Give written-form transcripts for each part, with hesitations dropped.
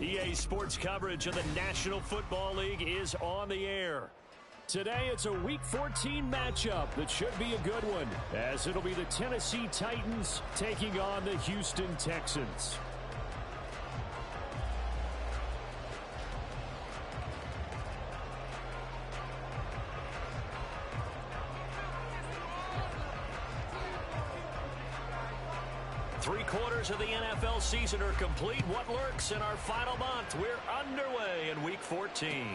EA Sports coverage of the National Football League is on the air. Today, it's a Week 14 matchup that should be a good one, as it'll be the Tennessee Titans taking on the Houston Texans. Three-quarters of the NFL season are complete. What lurks in our final month? We're underway in Week 14.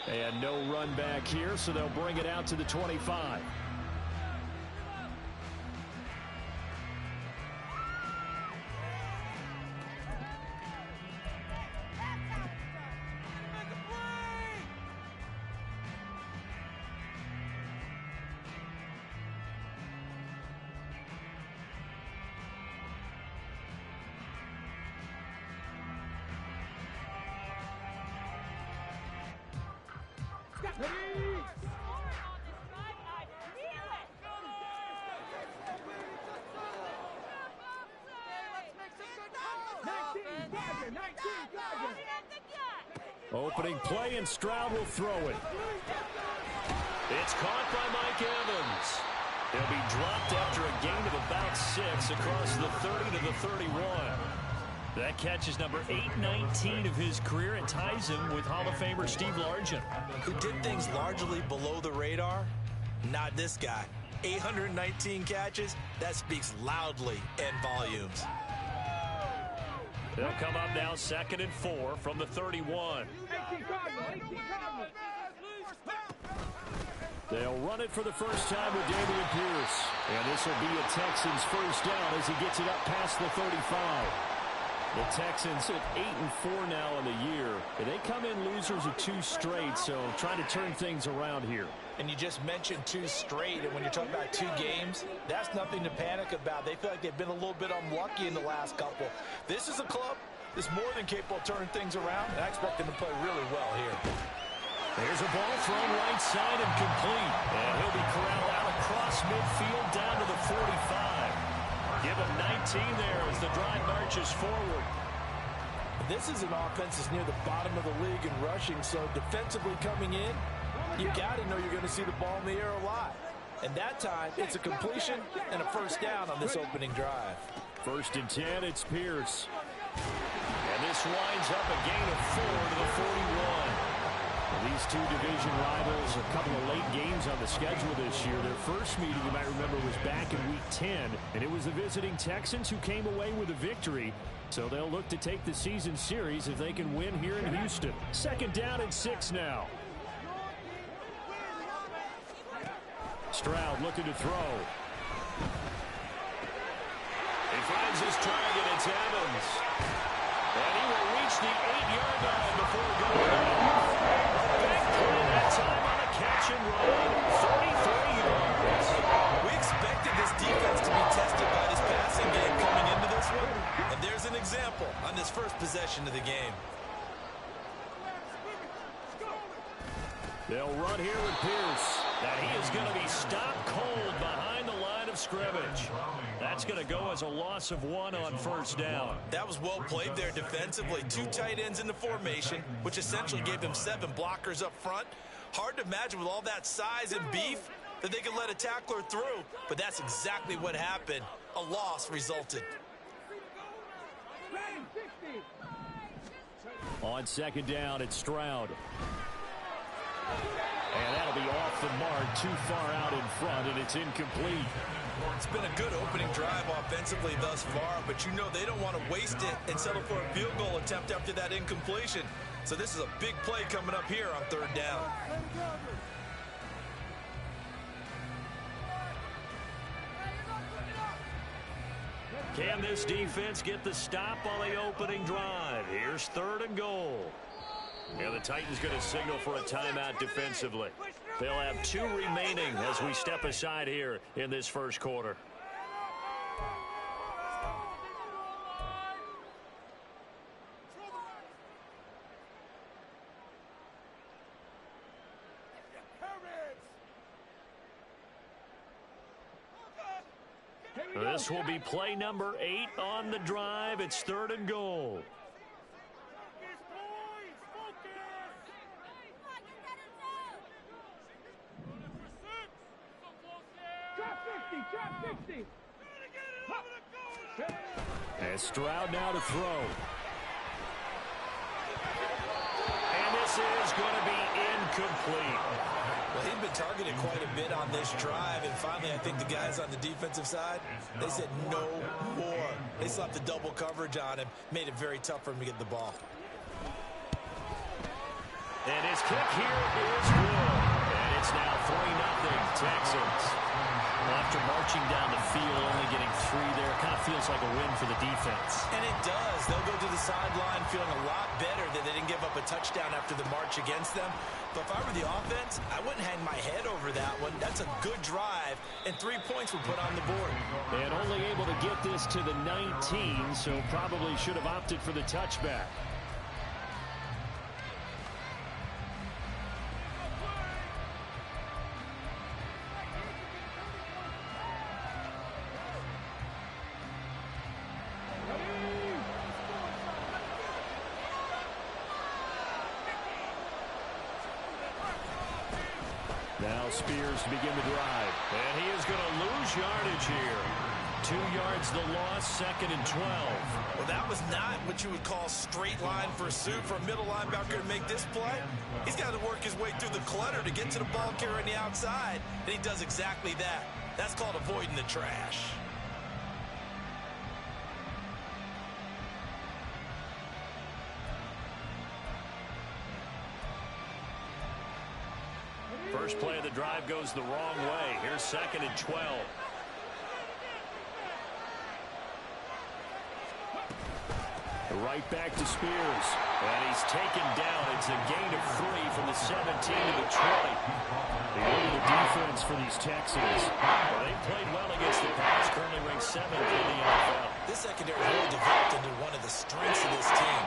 And no run back here, so they'll bring it out to the 25. Opening play, and Stroud will throw it. It's caught by Mike Evans. He'll be dropped after a gain of about 6 across the 30 to the 31. That catch is number 819 of his career and ties him with Hall of Famer Steve Largent. Who did things largely below the radar? Not this guy. 819 catches, that speaks loudly in volumes. They'll come up now 2nd and 4 from the 31. They'll run it for the first time with Dameon Pierce. And this will be a Texans first down as he gets it up past the 35. The Texans at 8-4 now in the year. And they come in losers of 2 straight, so trying to turn things around here. And you just mentioned 2 straight, and when you're talking about 2 games, that's nothing to panic about. They feel like they've been a little bit unlucky in the last couple. This is a club that's more than capable of turning things around, and I expect them to play really well here. There's a ball thrown right side and complete. And he'll be corralled out across midfield down to the 45. Give him 19 there as the drive marches forward. This is an offense that's near the bottom of the league in rushing, so defensively coming in, you got to know you're going to see the ball in the air a lot. And that time, it's a completion and a first down on this opening drive. 1st and 10, it's Pierce. And this winds up a gain of 4 to the 41. These 2 division rivals, a couple of late games on the schedule this year. Their first meeting, you might remember, was back in Week 10, and it was the visiting Texans who came away with a victory. So they'll look to take the season series if they can win here in Houston. 2nd down and 6 now. Stroud looking to throw. He finds his target. It's Evans. And he will reach the 8-yard line before going off. Big play that time on a catch and run. 33 yards. We expected this defense to be tested by this passing game coming into this one. And there's an example on this first possession of the game. They'll run here with Pierce. And he is going to be stopped cold behind the line of scrimmage. That's going to go as a loss of 1 on 1st down. That was well played there defensively. 2 tight ends in the formation, which essentially gave them 7 blockers up front. Hard to imagine with all that size and beef that they could let a tackler through. But that's exactly what happened. A loss resulted. On 2nd down, it's Stroud. And that'll be off the mark, too far out in front, and it's incomplete. It's been a good opening drive offensively thus far, but you know they don't want to waste it and settle for a field goal attempt after that incompletion. So this is a big play coming up here on 3rd down. Can this defense get the stop on the opening drive? Here's 3rd and goal. Yeah, the Titans going to signal for a timeout defensively. They'll have 2 remaining as we step aside here in this first quarter. This will be play number 8 on the drive. It's 3rd and goal. And Stroud now to throw. And this is going to be incomplete. Well, he'd been targeted quite a bit on this drive, and finally I think the guys on the defensive side, they said no more. They slapped the double coverage on him, made it very tough for him to get the ball. And his kick here is good. And it's now 3-0 Texans. After marching down the field, only getting 3 there, kind of feels like a win for the defense. And it does. They'll go to the sideline feeling a lot better that they didn't give up a touchdown after the march against them. But if I were the offense, I wouldn't hang my head over that one. That's a good drive, and 3 points were put on the board. And only able to get this to the 19, so probably should have opted for the touchback. Now Spears to begin the drive. And he is going to lose yardage here. 2 yards the loss, 2nd and 12. Well, that was not what you would call straight line pursuit for a middle linebacker to make this play. He's got to work his way through the clutter to get to the ball carrier on the outside, and he does exactly that. That's called avoiding the trash. First play of the drive goes the wrong way. Here's 2nd and 12. Right back to Spears. And he's taken down. It's a gain of 3 from the 17 to the 20. The order of defense for these Texans. Well, they played well against the pass. Currently ranked 7th in the NFL. This secondary really developed into one of the strengths of this team.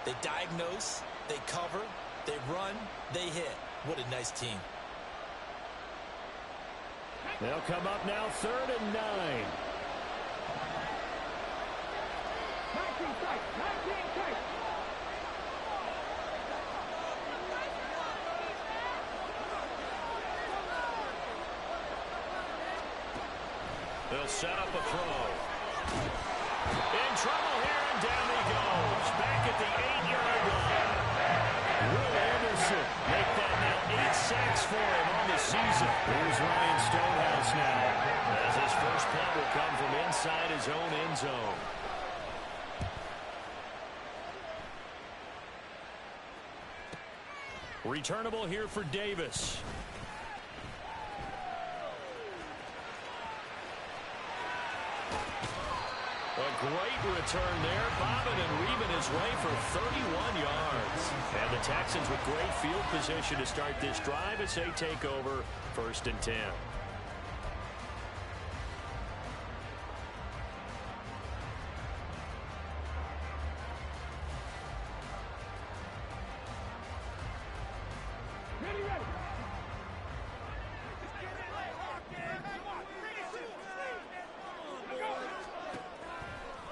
They diagnose, they cover, they run, they hit. What a nice team. They'll come up now 3rd and 9. They'll set up a throw. In trouble here, and down he goes. Back at the 8-yard line. Will Anderson make that now 8 sacks for him on the season. Here's Ryan Stonehouse now, as his first punt will come from inside his own end zone. Returnable here for Davis. A great return there, bobbing and weaving his way for 31 yards. And the Texans with great field position to start this drive as they take over 1st and 10.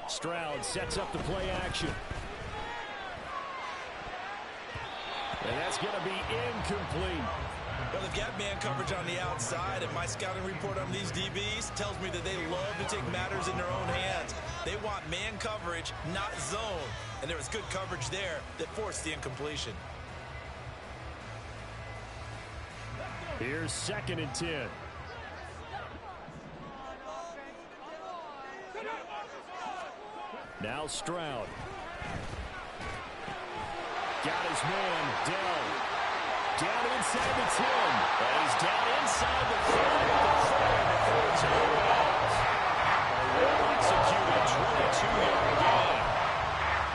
Stroud sets up the play action. And that's going to be incomplete. Well, they've got man coverage on the outside, and my scouting report on these DBs tells me that they love to take matters in their own hands. They want man coverage, not zone. And there was good coverage there that forced the incompletion. Here's 2nd and 10. Now Stroud. Got his man, Dell. Down inside the 10. And he's down inside the 5 before it's over. A well-executed 22-yard gain.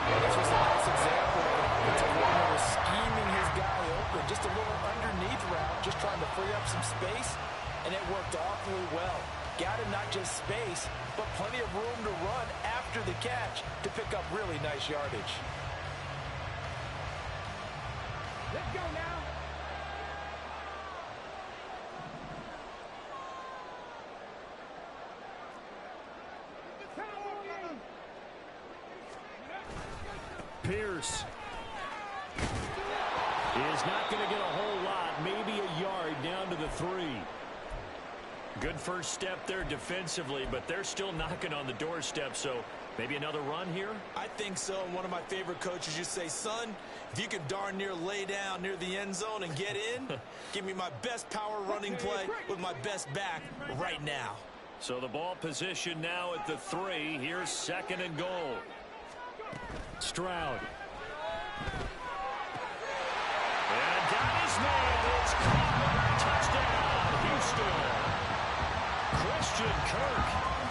Well, this was a nice example of the coordinator scheming his guy open. Just a little underneath route, just trying to free up some space, and it worked awfully well. Got him not just space, but plenty of room to run after the catch to pick up really nice yardage. Let's go now. Pierce is not going to get a whole lot, maybe a yard down to the 3. Good first step there defensively, but they're still knocking on the doorstep, so maybe another run here? I think so. One of my favorite coaches used to say, son, if you can darn near lay down near the end zone and get in, give me my best power running play with my best back right now. So the ball position now at the 3. Here's 2nd and goal. Stroud. And got his man. It's caught. Touchdown, Houston. Christian Kirk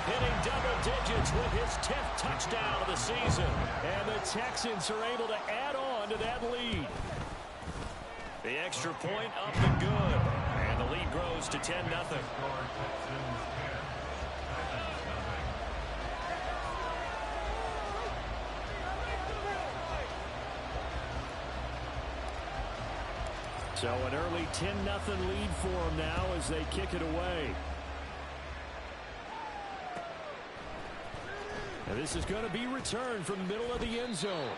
hitting double digits with his 10th touchdown of the season. And the Texans are able to add on to that lead. The extra point up and good. And the lead grows to 10-0. So an early 10-0 lead for them now as they kick it away. And this is going to be returned from the middle of the end zone.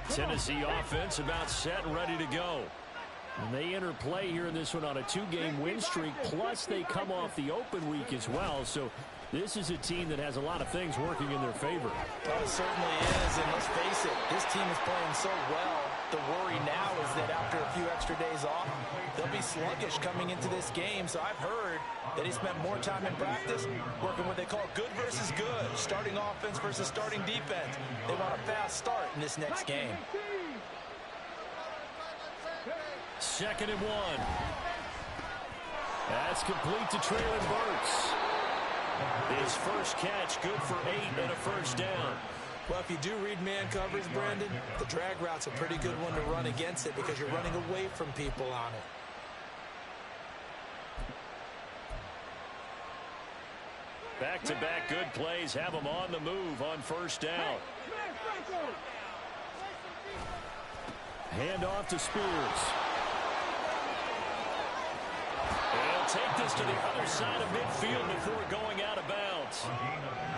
Tennessee offense about set and ready to go. And they enter play here in this one on a 2-game win streak, plus they come off the open week as well. So this is a team that has a lot of things working in their favor. Well, it certainly is, and let's face it, this team is playing so well. The worry now is that after a few extra days off, they'll be sluggish coming into this game. So I've heard that he spent more time in practice working what they call good versus good, starting offense versus starting defense. They want a fast start in this next game. 2nd and 1. That's complete to Treylon Burks. His first catch, good for 8 and a first down. Well, if you do read man coverage, Brandon, the drag route's a pretty good one to run against it because you're running away from people on it. Back-to-back good plays have them on the move on first down. Hand off to Spears. They'll take this to the other side of midfield before going out of bounds.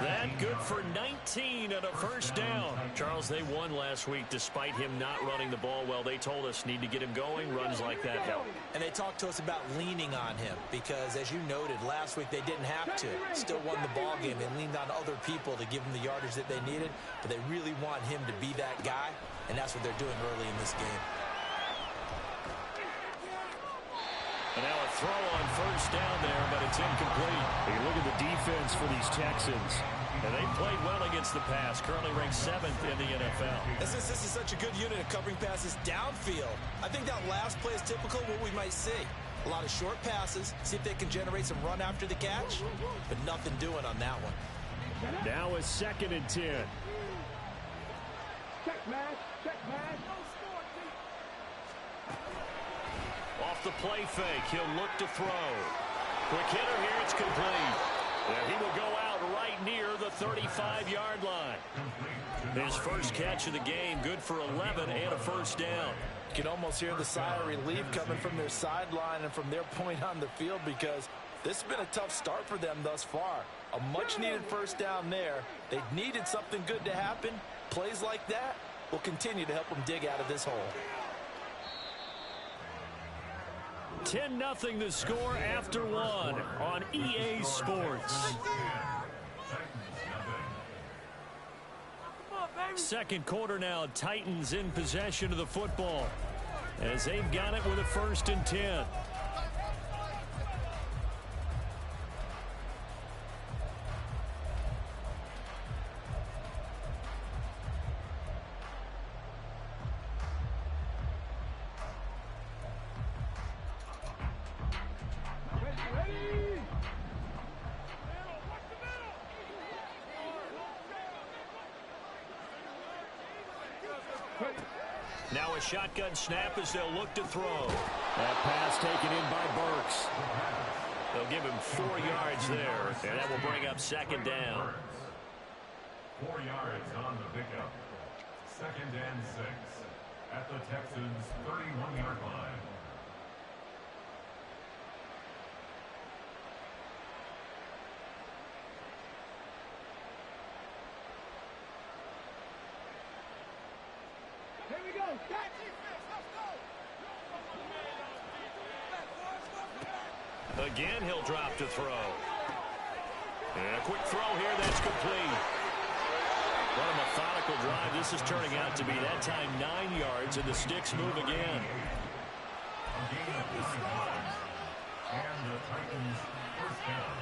That good for 19 and a first down. Charles, they won last week despite him not running the ball well. They told us need to get him going. Runs like that help. And they talked to us about leaning on him because, as you noted, last week they didn't have to. Still won the ball game. They leaned on other people to give them the yardage that they needed, but they really want him to be that guy, and that's what they're doing early in this game. And now a throw on first down there, but it's incomplete. You look at the defense for these Texans, and they played well against the pass, currently ranked 7th in the NFL. Since this is such a good unit of covering passes downfield, I think that last play is typical of what we might see. A lot of short passes, see if they can generate some run after the catch, but nothing doing on that one. Now a 2nd and 10. Check match, check match. Off the play fake, he'll look to throw. Quick hitter here, it's complete. And he will go out right near the 35-yard line. His first catch of the game, good for 11 and a first down. You can almost hear the sigh of relief coming from their sideline and from their point on the field because this has been a tough start for them thus far. A much-needed first down there. They needed something good to happen. Plays like that will continue to help them dig out of this hole. 10-0 the score after 1 on EA Sports. Second quarter now, Titans in possession of the football as they've got it with a 1st and 10. Now a shotgun snap as they'll look to throw. That pass taken in by Burks. They'll give him 4 yards there, and that will bring up 2nd down. 4 yards on the pickup. 2nd and 6 at the Texans' 31-yard line. Here we go. Catch. Again, he'll drop to throw. And a quick throw here, that's complete. What a methodical drive. This is turning out to be, that time, 9 yards, and the sticks move again. A gain of 9 yards. And the Titans first down.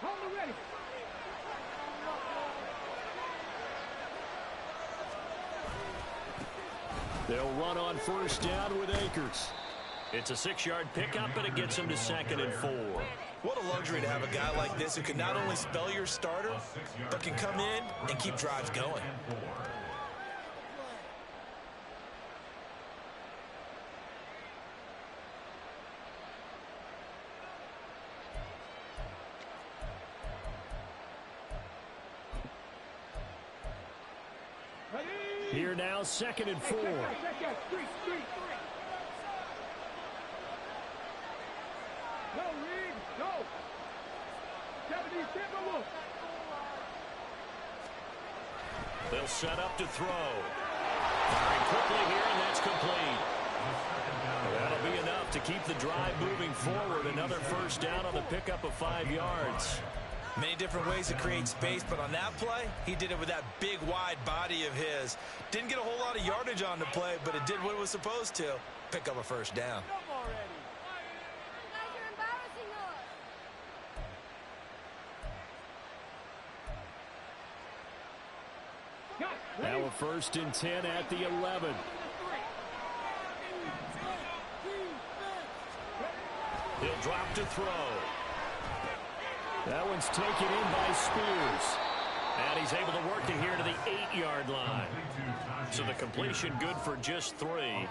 Hold ready. They'll run on first down with Akers. It's a 6-yard pickup, but it gets him to 2nd and 4. What a luxury to have a guy like this who can not only spell your starter, but can come in and keep drives going. Here now, 2nd and 4. Street. Go, Reed. Go. 70, look. They'll set up to throw. Firing quickly here, and that's complete. That'll be enough to keep the drive moving forward. Another first down on the pickup of 5 yards. Many different ways to create space, but on that play, he did it with that big, wide body of his. Didn't get a whole lot of yardage on the play, but it did what it was supposed to. Pick up a first down. Now a 1st and 10 at the 11. He'll drop to throw. That one's taken in by Spears. And he's able to work it here to the 8-yard line. So the completion good for just 3.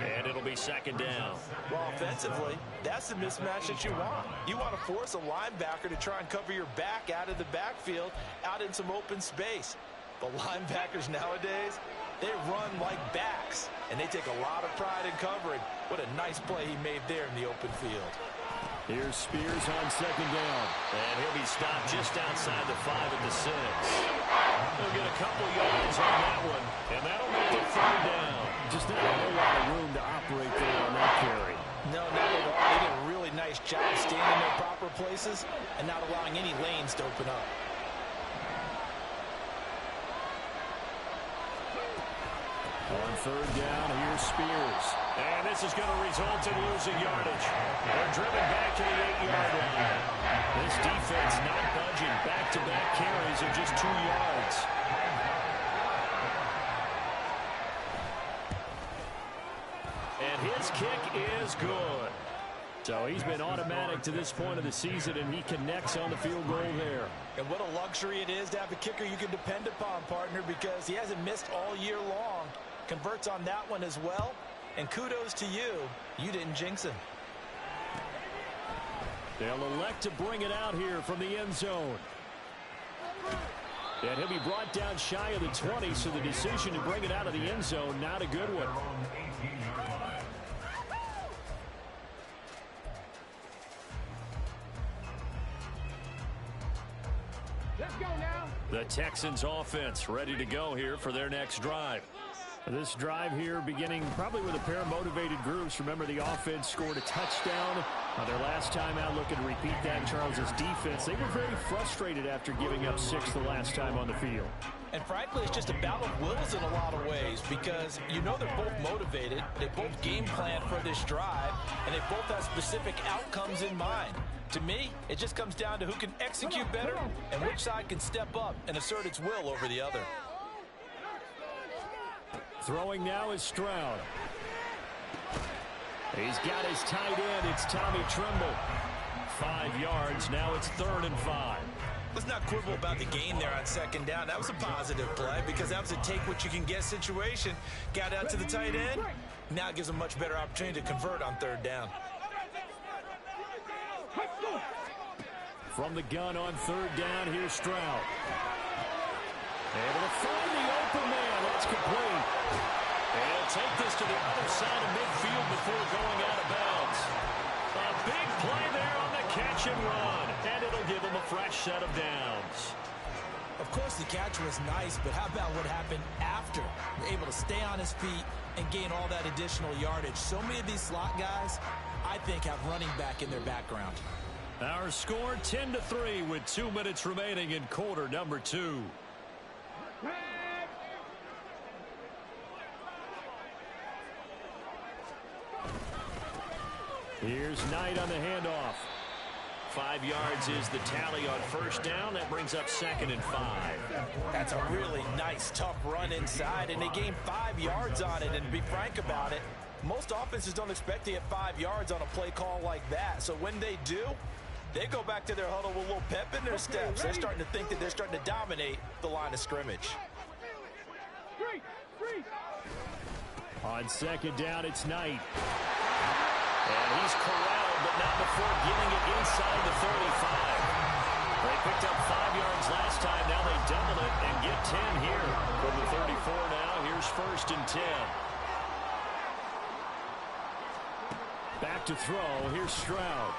And it'll be 2nd down. Well, offensively, that's the mismatch that you want. You want to force a linebacker to try and cover your back out of the backfield, out in some open space. But linebackers nowadays, they run like backs, and they take a lot of pride in covering. What a nice play he made there in the open field. Here's Spears on 2nd down. And he'll be stopped just outside the 5 at the 6. He'll get a couple yards on that one, and that'll make it 3rd down. Just not a whole lot of room to operate there on that carry. No, not at all. They did a really nice job staying in their proper places and not allowing any lanes to open up. On 3rd down, here's Spears. And this is going to result in losing yardage. They're driven back to the 8-yard line. This defense not budging. Back-to-back carries of just 2 yards. And his kick is good. So he's been automatic to this point of the season, and he connects on the field goal there. And what a luxury it is to have a kicker you can depend upon, partner, because he hasn't missed all year long. Converts on that one as well. And kudos to you. You didn't jinx him. They'll elect to bring it out here from the end zone. And he'll be brought down shy of the 20, so the decision to bring it out of the end zone, not a good one. Let's go now. The Texans offense ready to go here for their next drive. This drive here beginning probably with a pair of motivated groups. Remember, the offense scored a touchdown on their last time out, looking to repeat that. Charles's defense, they were very frustrated after giving up 6 the last time on the field. And frankly, it's just a battle of wills in a lot of ways, because you know they're both motivated, they both game plan for this drive, and they both have specific outcomes in mind. To me, it just comes down to who can execute better and which side can step up and assert its will over the other. Throwing now is Stroud. He's got his tight end. It's Tommy Tremble. 5 yards. Now it's 3rd and 5. Let's not quibble about the gain there on second down. That was a positive play because that was a take-what-you-can-get situation. Got out to the tight end. Now it gives a much better opportunity to convert on third down. From the gun on third down, here's Stroud. Able to find the open man. That's complete. And he'll take this to the other side of midfield before going out of bounds. A big play there on the catch and run. And it'll give him a fresh set of downs. Of course, the catch was nice, but how about what happened after? Able to stay on his feet and gain all that additional yardage. So many of these slot guys, I think, have running back in their background. Our score 10-3 with 2 minutes remaining in quarter number 2. Here's Knight on the handoff. 5 yards is the tally on first down. That brings up 2nd and 5. That's a really nice, tough run inside, and they gained 5 yards on it. And to be frank about it, most offenses don't expect to get 5 yards on a play call like that. So when they do, they go back to their huddle with a little pep in their steps. They're starting to think that they're starting to dominate the line of scrimmage. On second down, it's Knight. And he's corralled, but not before getting it inside the 35. They picked up 5 yards last time. Now they double it and get 10 here. From the 34 now, here's 1st and 10. Back to throw. Here's Stroud.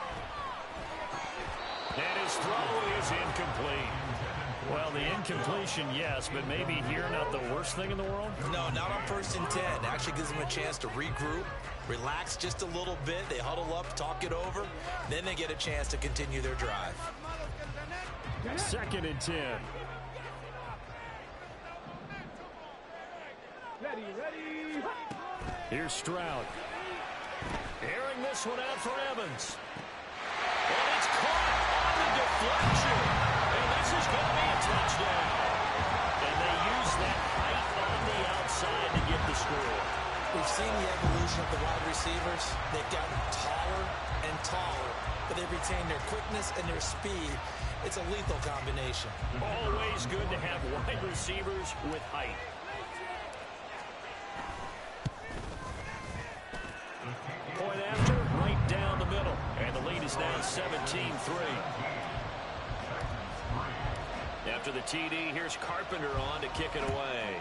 And his throw is incomplete. Well, the incompletion, yes, but maybe here not the worst thing in the world? No, not on 1st and 10. Actually gives them a chance to regroup, relax just a little bit. They huddle up, talk it over. Then they get a chance to continue their drive. 2nd and 10. Ready. Here's Stroud. Airing this one out for Evans. And it's caught on the deflection. And this is going to be a touchdown. And they use that height on the outside to get the score. We've seen the evolution of the wide receivers. They've gotten taller and taller, but they've retained their quickness and their speed. It's a lethal combination. Always good to have wide receivers with height. Point after, right down the middle. And the lead is now 17-3. After the TD, here's Carpenter on to kick it away.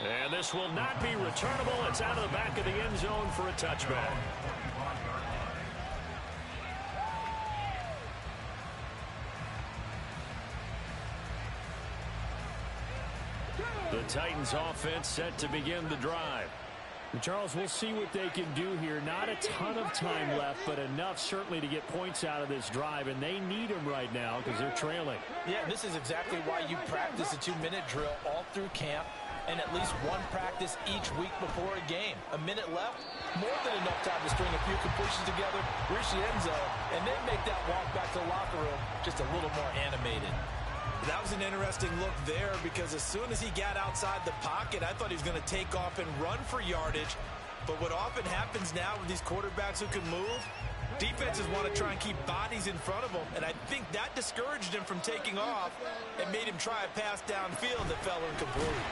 And this will not be returnable. It's out of the back of the end zone for a touchback. The Titans offense set to begin the drive. Charles, we'll see what they can do here. Not a ton of time left, but enough certainly to get points out of this drive, and they need them right now because they're trailing. Yeah, this is exactly why you practice a 2-minute drill all through camp and at least one practice each week before a game. A minute left, more than enough time to string a few completions together, reach the end zone, and then make that walk back to the locker room just a little more animated. That was an interesting look there because as soon as he got outside the pocket, I thought he was going to take off and run for yardage. But what often happens now with these quarterbacks who can move, defenses want to try and keep bodies in front of them, and I think that discouraged him from taking off and made him try a pass downfield that fell incomplete.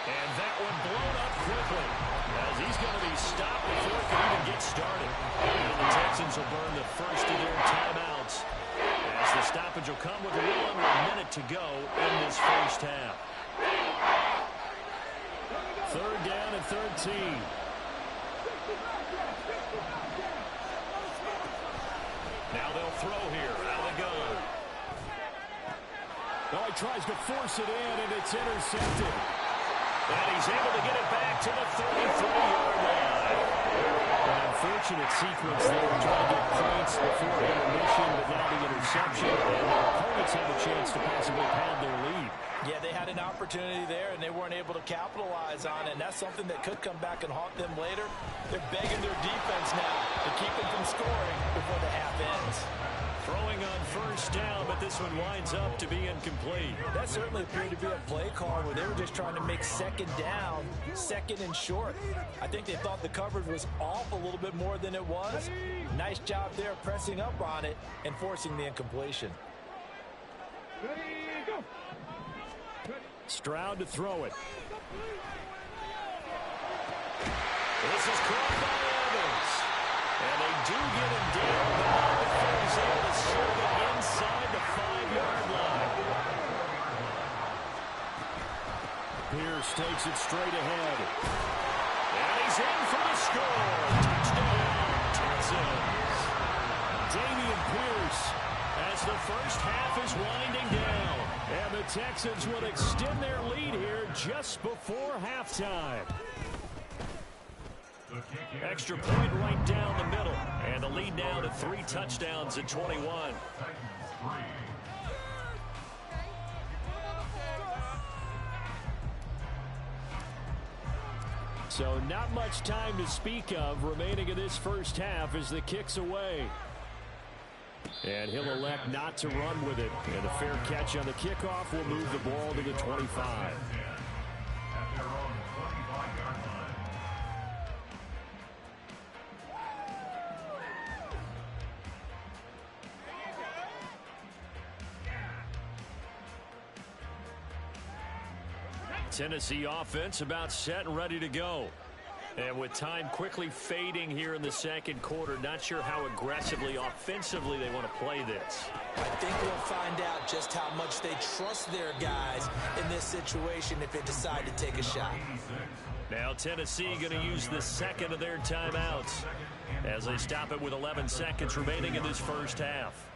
And that one blown up quickly as he's going to be stopped before it can even get started. And the Texans will burn the first of their timeouts as the stoppage will come with a little under a minute to go in this first half. 3rd down and 13. Now they'll throw here out of the gun. Oh, he tries to force it in, and it's intercepted. And he's able to get it back to the 33-yard line. An unfortunate sequence there, trying to get points before intermission, but now the interception, and their opponents have a chance to possibly pad their lead. Yeah, they had an opportunity there, and they weren't able to capitalize on it, and that's something that could come back and haunt them later. They're begging their defense now to keep them from scoring before the half ends. Throwing on first down, but this one winds up to be incomplete. That certainly appeared to be a play call where they were just trying to make second down, second and short. I think they thought the coverage was off a little bit more than it was. Nice job there pressing up on it and forcing the incompletion. Stroud to throw it. This is caught by Evans. And they do get him down, but not before he's able to serve it inside the 5-yard line. Pierce takes it straight ahead. And he's in for the score. Touchdown, Texans. Dameon Pierce as the first half is winding down. And the Texans will extend their lead here just before halftime. Extra point right down the middle. And the lead now to 3 touchdowns at 21. So not much time to speak of remaining in this first half as the kick's away. And he'll elect not to run with it. And a fair catch on the kickoff will move the ball to the 25. Tennessee offense about set and ready to go. And with time quickly fading here in the second quarter, not sure how aggressively, offensively they want to play this. I think we'll find out just how much they trust their guys in this situation if they decide to take a shot. Now Tennessee going to use the second of their timeouts as they stop it with 11 seconds remaining in this first half.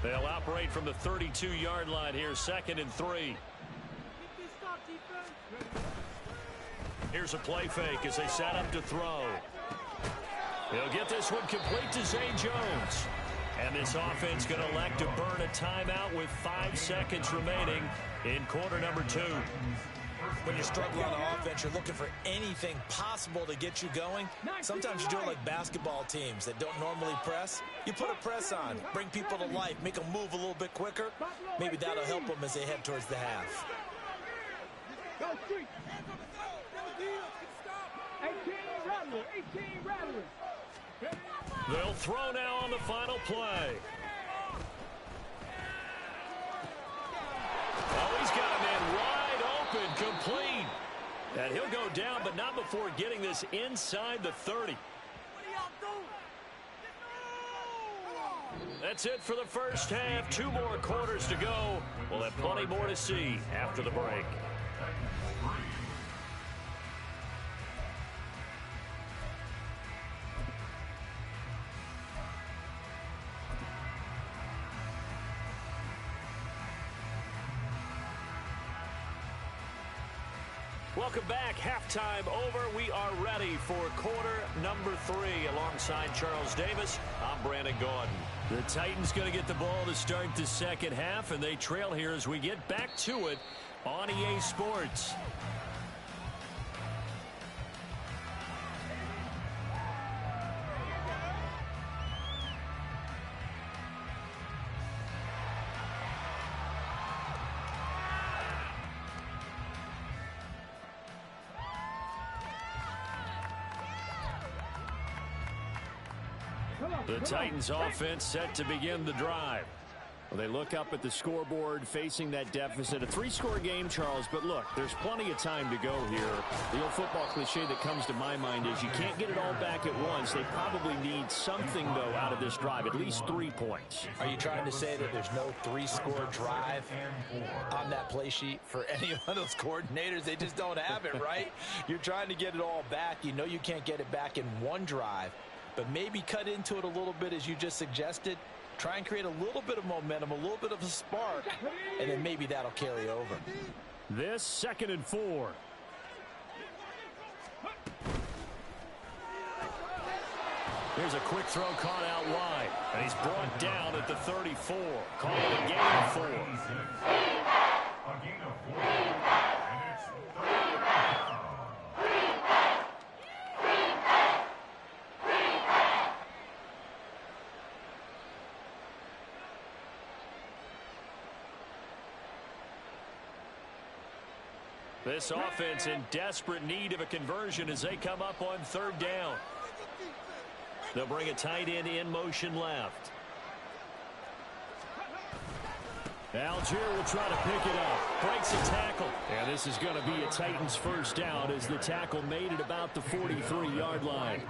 They'll operate from the 32-yard line here, 2nd and 3. Here's a play fake as they set up to throw. They'll get this one complete to Zay Jones. And this offense going to elect to burn a timeout with 5 seconds remaining in quarter number 2. When you're struggling on offense, you're looking for anything possible to get you going. Sometimes you do it like basketball teams that don't normally press. You put a press on, bring people to life, make them move a little bit quicker. Maybe that'll help them as they head towards the half. 18 rattlers. They'll throw now on the final play. Oh, he's got a man wide open, complete. And he'll go down, but not before getting this inside the 30. That's it for the first half. 2 more quarters to go. We'll have plenty more to see after the break. Welcome back. Halftime over. We are ready for quarter number 3. Alongside Charles Davis, I'm Brandon Gaudin. The Titans going to get the ball to start the second half, and they trail here as we get back to it on EA Sports. The Titans offense set to begin the drive. Well, they look up at the scoreboard facing that deficit. A 3-score game, Charles, but look, there's plenty of time to go here. The old football cliche that comes to my mind is you can't get it all back at once. They probably need something, though, out of this drive, at least 3 points. Are you trying to say that there's no 3-score drive on that play sheet for any one of those coordinators? They just don't have it, right? You're trying to get it all back. You know you can't get it back in one drive, but maybe cut into it a little bit as you just suggested. Try and create a little bit of momentum, a little bit of a spark, and then maybe that'll carry over. This 2nd and 4. Here's a quick throw caught out wide. And he's brought down at the 34. Call it a gain of 4. A gain of 4. And it's third down. This offense in desperate need of a conversion as they come up on third down. They'll bring a tight end in motion left. Algier will try to pick it up. Breaks a tackle. And this is going to be a Titans first down as the tackle made it about the 43-yard line.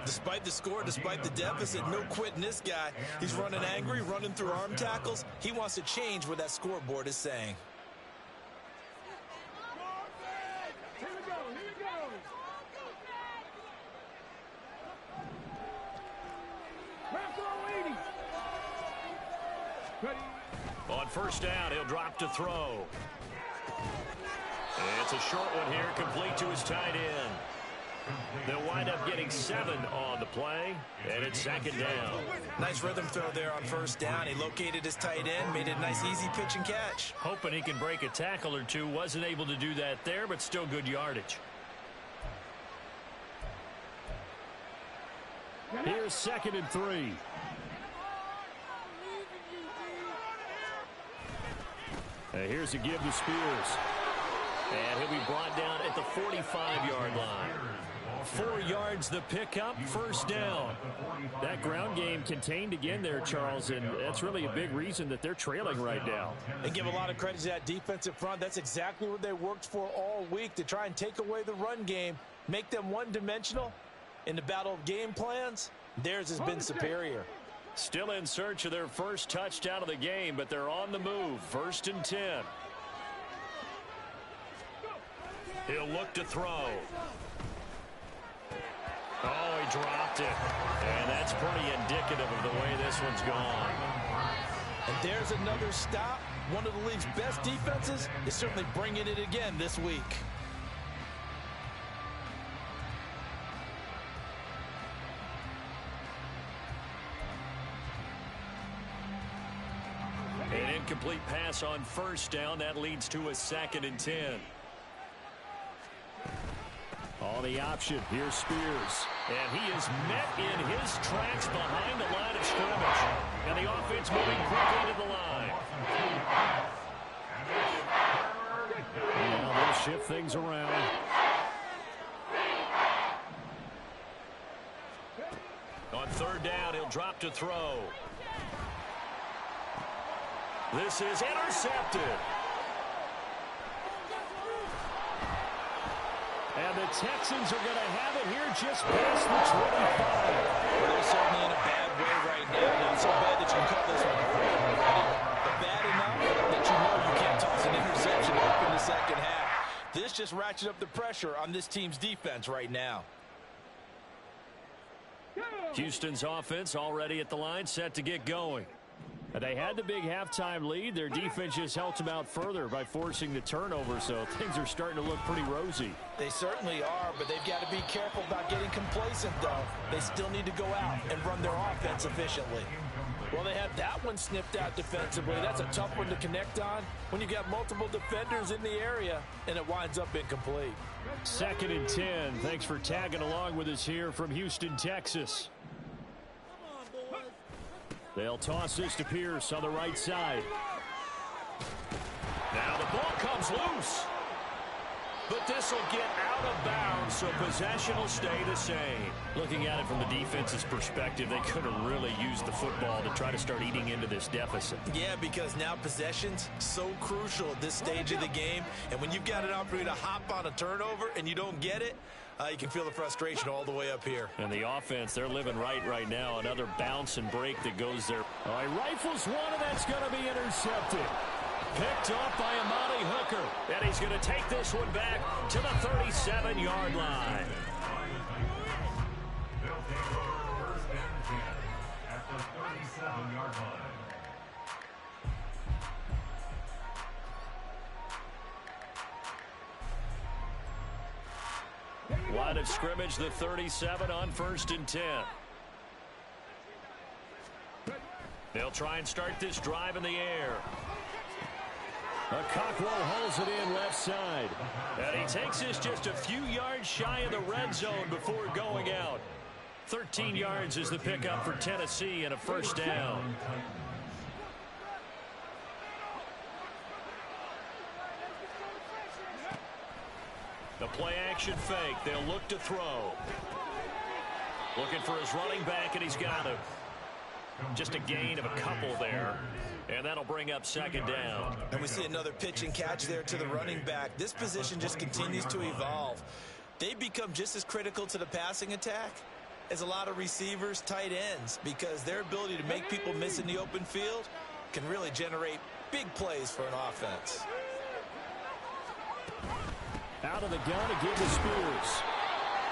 Despite the score, despite the deficit, no quitting this guy. He's running angry, running through arm tackles. He wants to change what that scoreboard is saying. On first down, he'll drop to throw. It's a short one here, complete to his tight end. They'll wind up getting 7 on the play, and it's second down. Nice rhythm throw there on first down. He located his tight end, made it a nice easy pitch and catch. Hoping he can break a tackle or two. Wasn't able to do that there, but still good yardage. Here's 2nd and 3. Here's a give to Spears. And he'll be brought down at the 45-yard line. 4 yards the pickup, first down. That ground game contained again there, Charles, and that's really a big reason that they're trailing right now. They give a lot of credit to that defensive front. That's exactly what they worked for all week, to try and take away the run game, make them one-dimensional. In the battle of game plans, theirs has been superior. Still in search of their first touchdown of the game, but they're on the move. 1st and 10. He'll look to throw. Oh, he dropped it. And that's pretty indicative of the way this one's gone. And there's another stop. One of the league's best defenses is certainly bringing it again this week. An incomplete pass on first down. That leads to a 2nd and 10. On the option, here's Spears. And he is met in his tracks behind the line of scrimmage. And the offense moving quickly to the line. Now they'll shift things around. On third down, he'll drop to throw. This is intercepted. And the Texans are going to have it here just past the 25. Well, they're certainly in a bad way right now. Not so bad that you can call this one but bad enough that you know you can't toss an interception up in the second half. This just ratchets up the pressure on this team's defense right now. Houston's offense already at the line, set to get going. They had the big halftime lead. Their defense just helped them out further by forcing the turnover, so things are starting to look pretty rosy. They certainly are, but they've got to be careful about getting complacent, though. They still need to go out and run their offense efficiently. Well, they had that one snipped out defensively. That's a tough one to connect on when you got multiple defenders in the area, and it winds up incomplete. 2nd and 10. Thanks for tagging along with us here from Houston, Texas. They'll toss this to Pierce on the right side. Now the ball comes loose. But this will get out of bounds, so possession will stay the same. Looking at it from the defense's perspective, they could have really used the football to try to start eating into this deficit. Yeah, because now possession's so crucial at this stage of the game. And when you've got an opportunity to hop on a turnover and you don't get it, you can feel the frustration all the way up here. And the offense, they're living right now. Another bounce and break that goes there. All right, rifles one, and that's going to be intercepted. Picked up by Amani Hooker. And he's going to take this one back to the 37-yard line. They'll take over 1st and 10 at the 37-yard line. Line of scrimmage, the 37 on 1st and 10. They'll try and start this drive in the air. Cockrell holds it in left side. And he takes this just a few yards shy of the red zone before going out. 13 yards is the pickup for Tennessee and a first down. The play action fake. They'll look to throw. Looking for his running back, and he's got him. Just a gain of a couple there. And that'll bring up second down. And we see another pitch and catch there to the running back. This position just continues to evolve. They become just as critical to the passing attack as a lot of receivers, tight ends, because their ability to make people miss in the open field can really generate big plays for an offense. Out of the gun to give to Spears.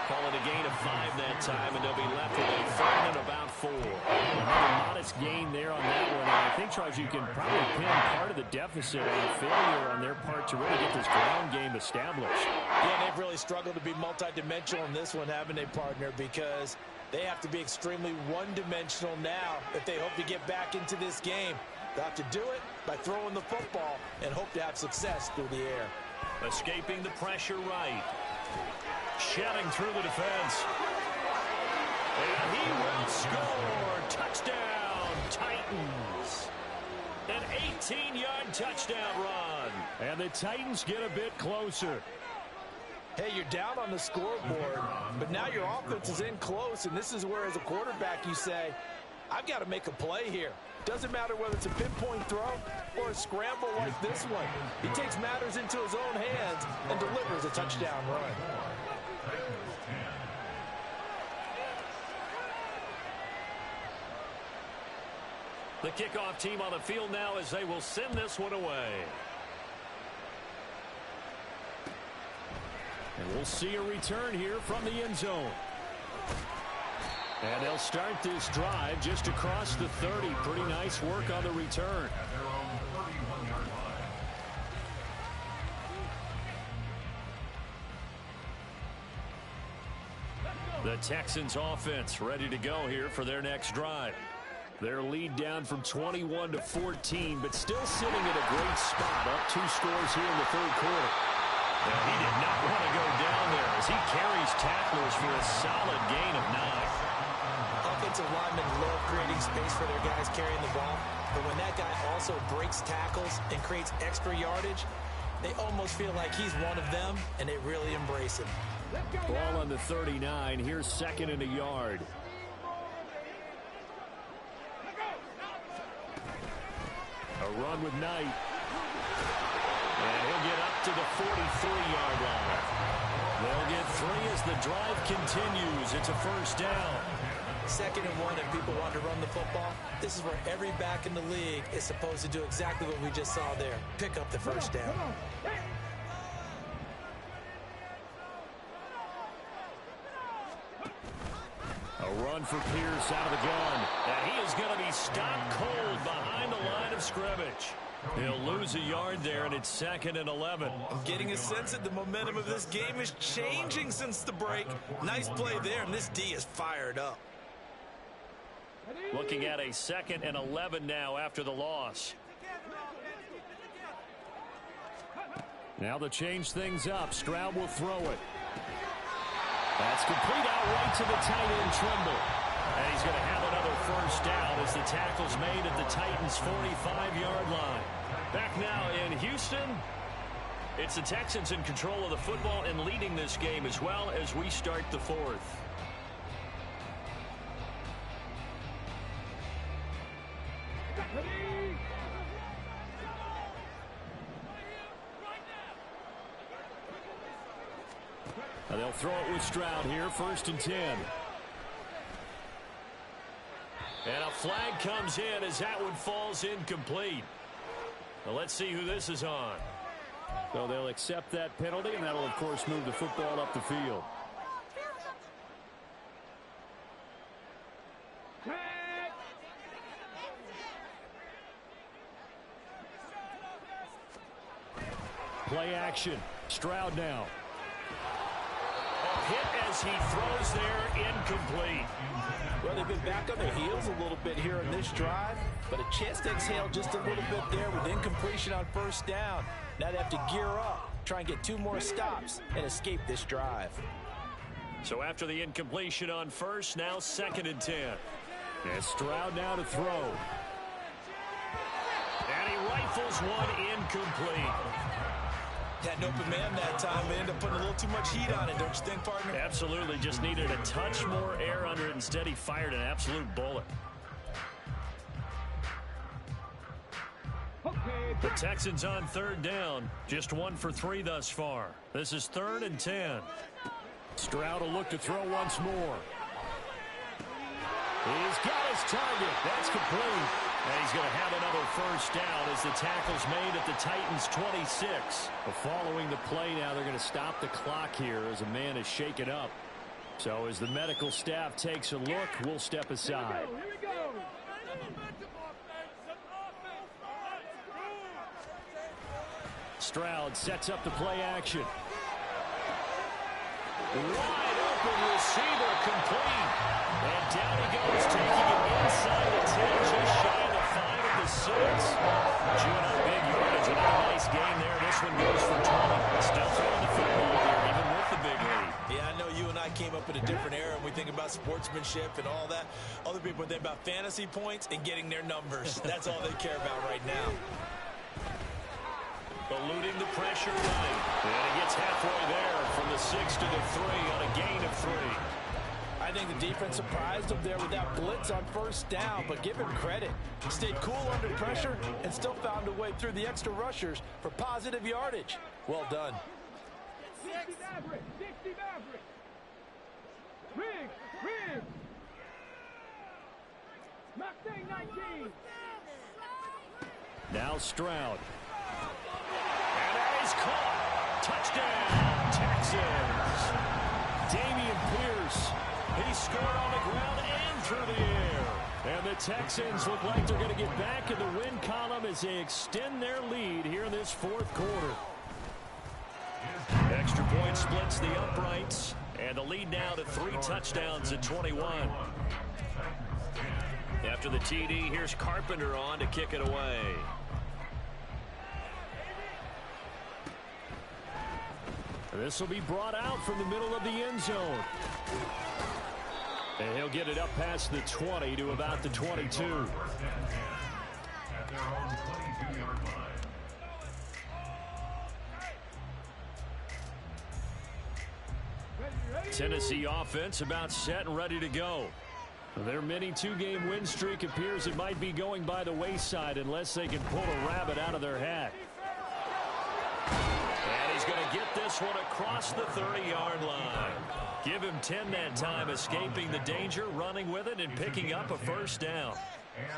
Call it a gain of 5 that time, and they'll be left with a third and about 4. Another modest gain there on that one. And I think, Charles, you can probably pin part of the deficit on a failure on their part to really get this ground game established. Yeah, they've really struggled to be multidimensional in this one, haven't they, partner? Because they have to be extremely one-dimensional now if they hope to get back into this game. They'll have to do it by throwing the football and hope to have success through the air. Escaping the pressure right. Shedding through the defense. And he will score. Touchdown, Titans. An 18-yard touchdown run. And the Titans get a bit closer. Hey, you're down on the scoreboard, but now your offense is in close, and this is where, as a quarterback, you say, I've got to make a play here. Doesn't matter whether it's a pinpoint throw or a scramble like this one. He takes matters into his own hands and delivers a touchdown run. The kickoff team on the field now as they will send this one away. And we'll see a return here from the end zone. And they'll start this drive just across the 30. Pretty nice work on the return. The Texans offense ready to go here for their next drive. Their lead down from 21 to 14, but still sitting at a great spot, up 2 scores here in the third quarter. And he did not want to go down there as he carries tacklers for a solid gain of 9. Offensive linemen love creating space for their guys carrying the ball, but when that guy also breaks tackles and creates extra yardage, they almost feel like he's one of them, and they really embrace him. Ball on the 39. Here's second and a yard. A run with Knight. And he'll get up to the 43-yard line. They'll get 3 as the drive continues. It's a first down. 2nd and 1 and people want to run the football. This is where every back in the league is supposed to do exactly what we just saw there. Pick up the first down. A run for Pierce out of the gun. And he is going to be stopped cold behind the line of scrimmage. He'll lose a yard there, and it's 2nd and 11. I'm getting a sense that the momentum of this game is changing since the break. Nice play there, and this D is fired up. Looking at a 2nd and 11 now after the loss. Now to change things up, Stroud will throw it. That's complete out right to the tight end, Trimble. And he's going to have another first down as the tackle's made at the Titans' 45-yard line. Back now in Houston, it's the Texans in control of the football and leading this game as well as we start the 4th. They'll throw it with Stroud here, 1st and 10. And a flag comes in as that one falls incomplete. Well, let's see who this is on. So they'll accept that penalty, and that'll, of course, move the football up the field. Play action. Stroud now. hit as he throws there, incomplete. Well, they've been back on their heels a little bit here in this drive, but a chance to exhale just a little bit there with incompletion on first down. Now they have to gear up, try and get 2 more stops, and escape this drive. So after the incompletion on first, now 2nd and 10. And Stroud now to throw. And he rifles one incomplete. Had an open man that time. They ended up putting a little too much heat on it, don't you think, partner? Absolutely. Just needed a touch more air under it. Instead, he fired an absolute bullet. The Texans on 3rd down. Just 1 for 3 thus far. This is 3rd and 10. Stroud will look to throw once more. He's got his target. That's complete. And he's going to have another first down as the tackle's made at the Titans' 26. Following the play now, they're going to stop the clock here as a man is shaken up. So as the medical staff takes a look, we'll step aside. Here we go. Stroud sets up the play action. Wide open receiver, complete. And down he goes, taking it inside the 10, just shy of the 5 of the 6. Chewing on big yardage, another nice gain there. This one goes for 20. Still throwing the football here, even with the big lead. Yeah, I know you and I came up in a different era, and we think about sportsmanship and all that. Other people think about fantasy points and getting their numbers. That's all they care about right now. Eluding the pressure right. And he gets halfway there from the 6 to the 3 on a gain of 3. I think the defense surprised him there with that blitz on first down, but give him credit. He stayed cool under pressure and still found a way through the extra rushers for positive yardage. Well done. 60 Maverick. 60 Maverick. Riggs. Mustang 19. Now Stroud. And that is caught. Touchdown, Texans. Dameon Pierce. He scored on the ground and through the air. And the Texans look like they're going to get back in the win column as they extend their lead here in this 4th quarter. Extra point splits the uprights. And the lead now to 3 touchdowns at 21. After the TD, here's Carpenter on to kick it away. This will be brought out from the middle of the end zone. And he'll get it up past the 20 to about the 22. At their own 22-yard line. Tennessee offense about set and ready to go. Their mini 2-game win streak appears it might be going by the wayside unless they can pull a rabbit out of their hat. And he's going to get this one across the 30-yard line. Give him 10 that time, escaping the danger, running with it, and picking up a first down.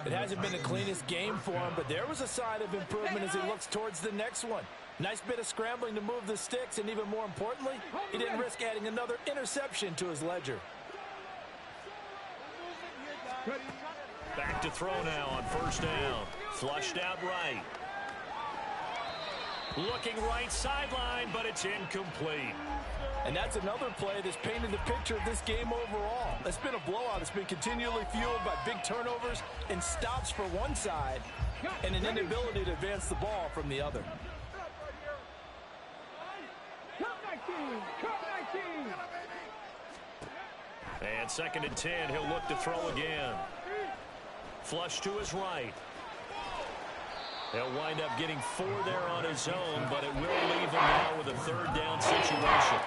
It hasn't been the cleanest game for him, but there was a sign of improvement as he looks towards the next one. Nice bit of scrambling to move the sticks, and even more importantly, he didn't risk adding another interception to his ledger. Back to throw now on first down. Flushed out right. Looking right sideline, but it's incomplete. And that's another play that's painted the picture of this game overall. It's been a blowout. It's been continually fueled by big turnovers and stops for one side and an inability to advance the ball from the other. And 2nd and 10, he'll look to throw again. Flush to his right. He'll wind up getting 4 there on his own, but it will leave him now with a 3rd down situation.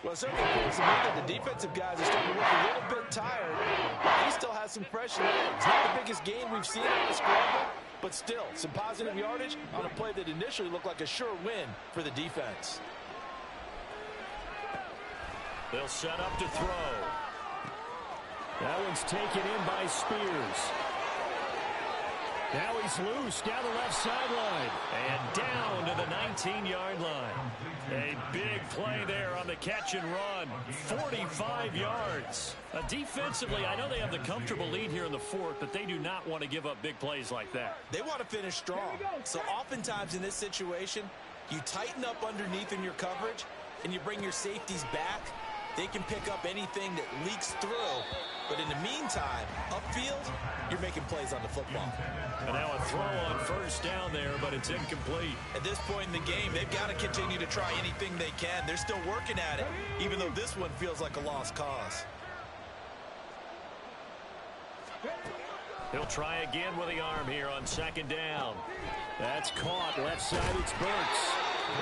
Well, it certainly appears to me that the defensive guys are starting to look a little bit tired. He still has some fresh legs. Not the biggest gain we've seen on the scramble, but still, some positive yardage on a play that initially looked like a sure win for the defense. They'll set up to throw. That one's taken in by Spears. Now he's loose down the left sideline and down to the 19-yard line. A big play there on the catch and run. 45 yards. Defensively, I know they have the comfortable lead here in the 4th, but they do not want to give up big plays like that. They want to finish strong. So oftentimes in this situation, you tighten up underneath in your coverage and you bring your safeties back They can pick up anything that leaks through. But in the meantime, upfield, you're making plays on the football. And now a throw on first down there, but it's incomplete. At this point in the game, they've got to continue to try anything they can. They're still working at it, even though this one feels like a lost cause. He'll try again with the arm here on second down. That's caught. Left side, it's Burks.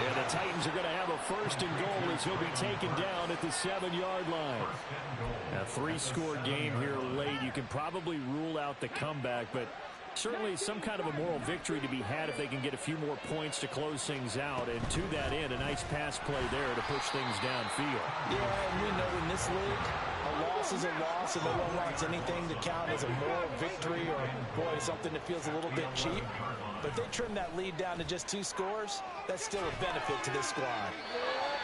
And the Titans are going to have a first and goal as he'll be taken down at the 7-yard line. A 3-score game here late. You can probably rule out the comeback, but certainly some kind of a moral victory to be had if they can get a few more points to close things out. And to that end, a nice pass play there to push things downfield. Yeah, and we know in this league, a loss is a loss, and no one wants anything to count as a moral victory or, boy, something that feels a little bit cheap. But if they trim that lead down to just 2 scores, that's still a benefit to this squad.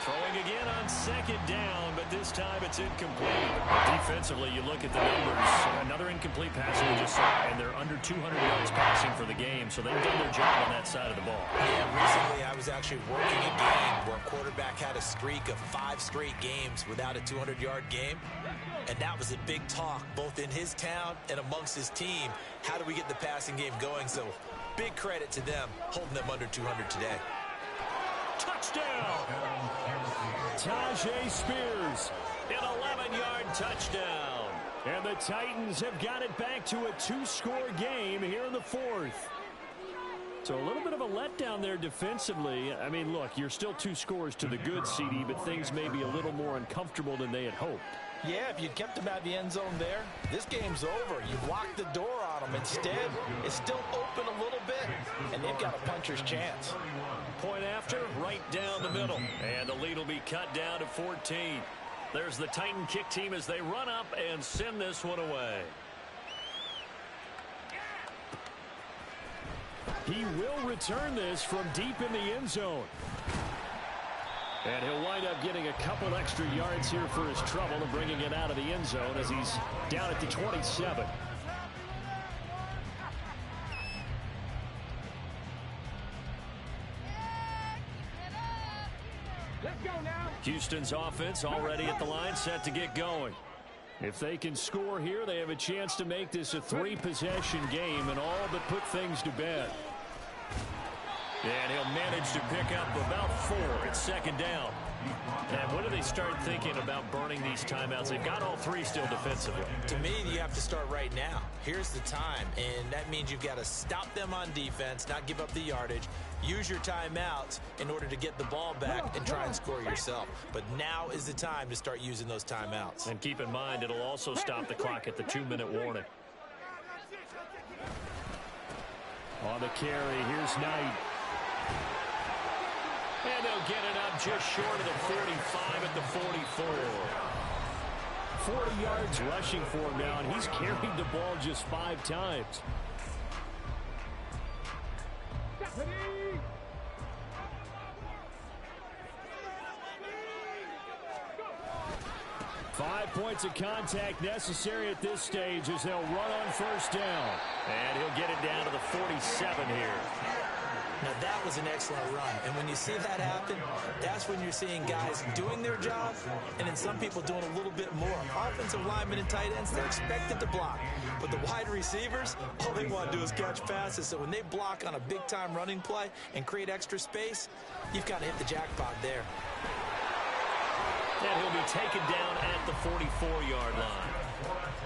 Throwing again on second down, but this time it's incomplete. Defensively, you look at the numbers. Another incomplete pass we just saw, and they're under 200 yards passing for the game, so they've done their job on that side of the ball. Yeah, recently I was actually working a game where a quarterback had a streak of 5 straight games without a 200-yard game, and that was a big talk both in his town and amongst his team. How do we get the passing game going? So big credit to them holding them under 200 today. Touchdown! Tyjae Spears, an 11-yard touchdown. And the Titans have got it back to a 2-score game here in the 4th. So a little bit of a letdown there defensively. I mean, look, you're still 2 scores to the good, CD, but things may be a little more uncomfortable than they had hoped. Yeah, if you'd kept them out of the end zone there, this game's over. You locked the door on them. Instead, it's still open a little bit, and they've got a puncher's chance. Point after, right down the middle. And the lead will be cut down to 14. There's the Titan kick team as they run up and send this one away. He will return this from deep in the end zone. And he'll wind up getting a couple extra yards here for his trouble and bringing it out of the end zone as he's down at the 27. Let's go now. Houston's offense already at the line, set to get going. If they can score here, they have a chance to make this a 3-possession game and all but put things to bed. And he'll manage to pick up about 4 at second down. And when do they start thinking about burning these timeouts? They've got all 3 still defensively. To me, you have to start right now. Here's the time, and that means you've got to stop them on defense, not give up the yardage, use your timeouts in order to get the ball back and try and score yourself. But now is the time to start using those timeouts. And keep in mind, it'll also stop the clock at the 2-minute warning. On the carry, here's Knight. And they'll get it up just short of the 45 at the 44. 40 yards rushing for him now, and he's carried the ball just 5 times. Stephanie! 5 points of contact necessary at this stage as they'll run on first down. And he'll get it down to the 47 here. Now, that was an excellent run. And when you see that happen, that's when you're seeing guys doing their job and then some people doing a little bit more. Offensive linemen and tight ends, they're expected to block. But the wide receivers, all they want to do is catch passes. So when they block on a big-time running play and create extra space, you've got to hit the jackpot there. And he'll be taken down at the 44-yard line.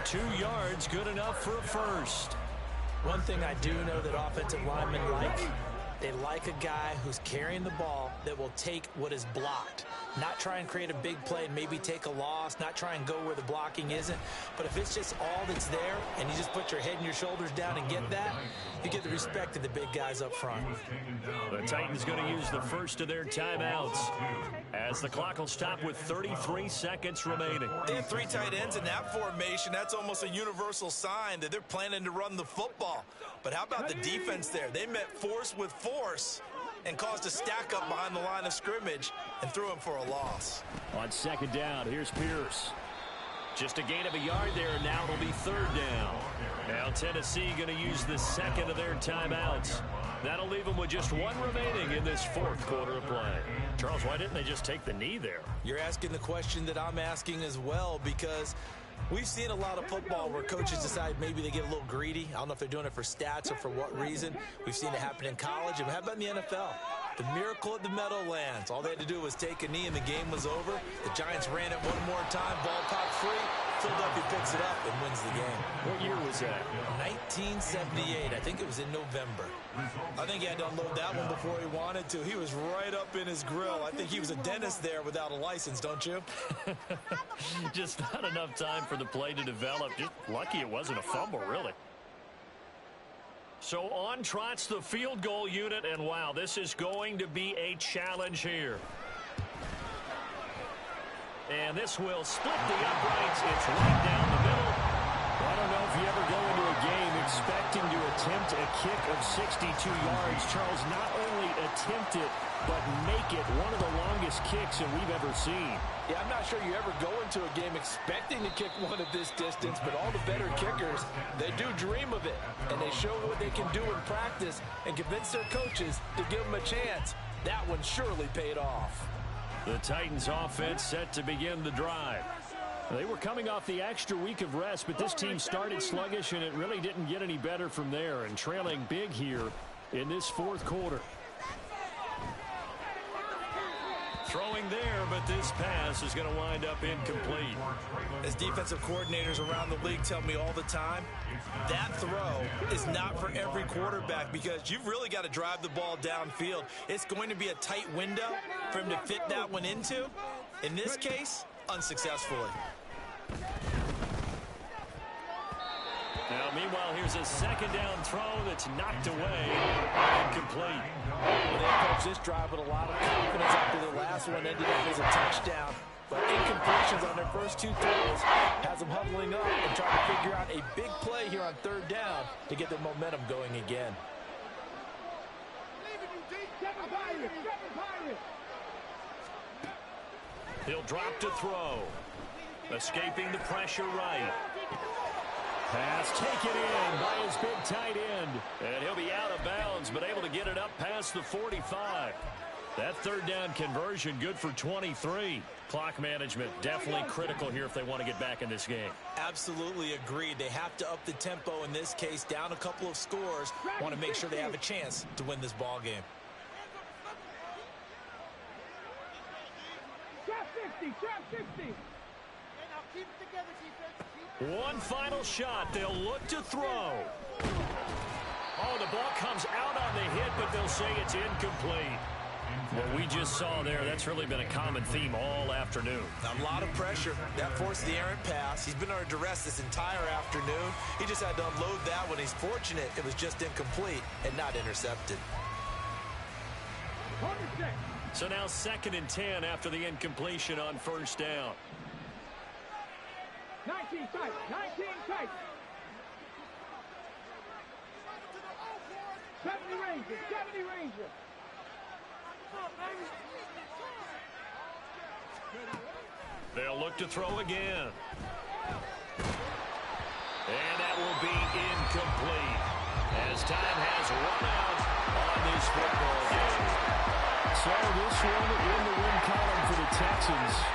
2 yards, good enough for a first. One thing I do know that offensive linemen like, they like a guy who's carrying the ball that will take what is blocked. Not try and create a big play and maybe take a loss, not try and go where the blocking isn't. But if it's just all that's there and you just put your head and your shoulders down and get that, you get the respect of the big guys up front. The Titans going to use the first of their timeouts as the clock will stop with 33 seconds remaining. They have 3 tight ends in that formation. That's almost a universal sign that they're planning to run the football. But how about the defense there? They met force with force and caused a stack up behind the line of scrimmage and threw him for a loss. On second down, here's Pierce. Just a gain of a yard there, and now it'll be third down. Now Tennessee going to use the second of their timeouts. That'll leave them with just one remaining in this fourth quarter of play. Charles, why didn't they just take the knee there? You're asking the question that I'm asking as well, because we've seen a lot of football where coaches decide maybe they get a little greedy. I don't know if they're doing it for stats or for what reason. We've seen it happen in college, and how about in the NFL? The miracle at the Meadowlands. All they had to do was take a knee and the game was over. The Giants ran it one more time. Ball popped free. Philadelphia picks it up and wins the game. What year was that? 1978. I think it was in November. I think he had to unload that one before he wanted to. He was right up in his grill. I think he was a dentist there without a license, don't you? Just not enough time for the play to develop. Just lucky it wasn't a fumble, really. So on trots the field goal unit, and wow, this is going to be a challenge here. And this will split the uprights. It's right down the middle. I don't know if you ever go into a game expecting to attempt a kick of 62 yards. Charles, not only attempt it, but make it one of the longest kicks that we've ever seen. Yeah, I'm not sure you ever go into a game expecting to kick one at this distance, but all the better kickers, they do dream of it, and they show what they can do in practice and convince their coaches to give them a chance. That one surely paid off. The Titans offense set to begin the drive. They were coming off the extra week of rest, but this team started sluggish, and it really didn't get any better from there, and trailing big here in this fourth quarter. Throwing there, but this pass is going to wind up incomplete. As defensive coordinators around the league tell me all the time, that throw is not for every quarterback, because you've really got to drive the ball downfield. It's going to be a tight window for him to fit that one into. In this case, unsuccessfully. Now, meanwhile, here's a second down throw that's knocked away. Incomplete. Well, they approached this drive with a lot of confidence after the last one ended up as a touchdown. But incompletions on their first two throws has them huddling up and trying to figure out a big play here on third down to get their momentum going again. He'll drop to throw. Escaping the pressure right. Pass taken in by his big tight end. And he'll be out of bounds, but able to get it up past the 45. That third down conversion good for 23. Clock management definitely critical here if they want to get back in this game. Absolutely agreed. They have to up the tempo in this case, down a couple of scores. Want to make sure they have a chance to win this ball game. Trap 60, trap 60. One final shot. They'll look to throw. Oh, the ball comes out on the hit, but they'll say it's incomplete. What we just saw there, that's really been a common theme all afternoon. A lot of pressure. That forced the errant pass. He's been under duress this entire afternoon. He just had to unload that one. He's fortunate it was just incomplete and not intercepted. So now 2nd and 10 after the incompletion on first down. 19 tight, 19 tight. 70 Rangers, 70 Rangers. They'll look to throw again. And that will be incomplete as time has run out on this football game. So this one in the win column for the Texans.